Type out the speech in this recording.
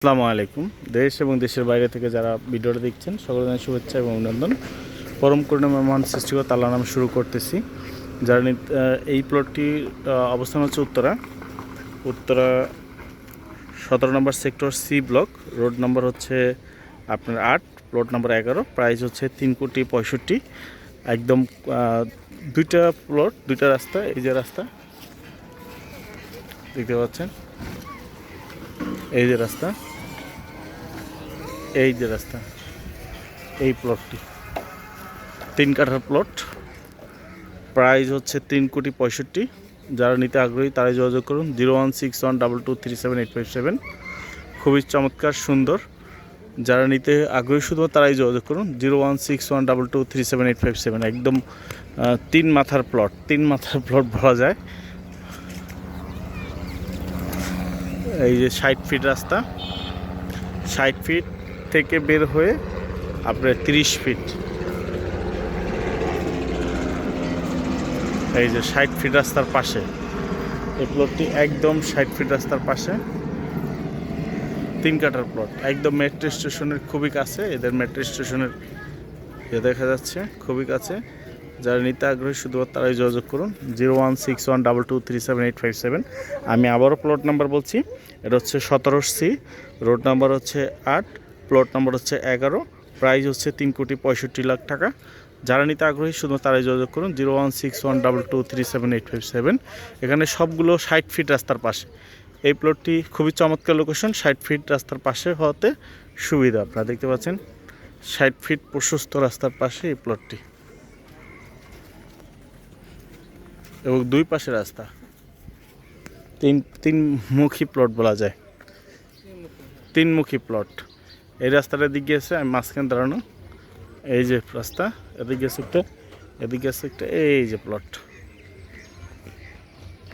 আসসালামু আলাইকুম। দেশ এবং দেশের বাইরে থেকে যারা ভিডিওটা দেখছেন সকলের জানাই শুভেচ্ছা এবং অভিনন্দন। পরম করুণাময় মহান সৃষ্টিকর্তা আল্লাহর নামে শুরু করতেছি। যারা এই প্লটটি অবস্থান হচ্ছে উত্তরা 17 নম্বর sector C block, road number হচ্ছে আপনার 8, প্লট নাম্বার 11, প্রাইস হচ্ছে 3,65,00,000। একদম দুইটা প্লট, দুইটা রাস্তা। এই যে রাস্তা দেখতে পাচ্ছেন, এই যে রাস্তা, এই যে রাস্তা, এই প্লটটি 3 কাঠার প্লট, প্রাইস হচ্ছে 3,65,00,000। যারা নিতে আগ্রহী তারাই যোগাযোগ করুন 0161223787। খুবই চমৎকার সুন্দর। যারা নিতে আগ্রহী শুধু তারাই যোগাযোগ করুন 0161223787। একদম 3 মাথার প্লট, 3 মাথার প্লট বলা যায়। এই যে 60 ফিট রাস্তা, 60 ফিট থেকে বের হয়ে আপনার 30 ফিট, এই যে 60 ফিট রাস্তার পাশে এই প্লটটি, একদম 60 ফিট রাস্তার পাশে 3 কাঠার প্লট, একদম মেট্রো স্টেশনের খুবই কাছে। এদের মেট্রো স্টেশনের দেখা যাচ্ছে খুবই কাছে। যারা নিতে আগ্রহী শুধুমাত্র তারাই যোগাযোগ করুন 0161223787। আমি আবারও প্লট নাম্বার বলছি, এটা হচ্ছে 17C, রোড নাম্বার হচ্ছে 8, প্লট নাম্বার হচ্ছে 11, প্রাইস হচ্ছে 3,65,00,000 টাকা। যারা নিতে আগ্রহী শুধুমাত্র তারাই যোগাযোগ করুন 0161223787। এখানে সবগুলো 60 ফিট রাস্তার পাশে। এই প্লটটি খুবই চমৎকার লোকেশন, 60 ফিট রাস্তার পাশে হতে সুবিধা। আপনারা দেখতে পাচ্ছেন 60 ফিট প্রশস্ত রাস্তার পাশে এই প্লটটি, এবং দুই পাশে রাস্তা, তিনমুখী প্লট বলা যায়, 3মুখী প্লট। এই রাস্তাটা এদিকে গিয়েছে, আমি মাঝখানে দাঁড়ানো, এই যে রাস্তা, এদিকে গেছে একটা, এদিকে গেছে একটা, এই যে প্লট।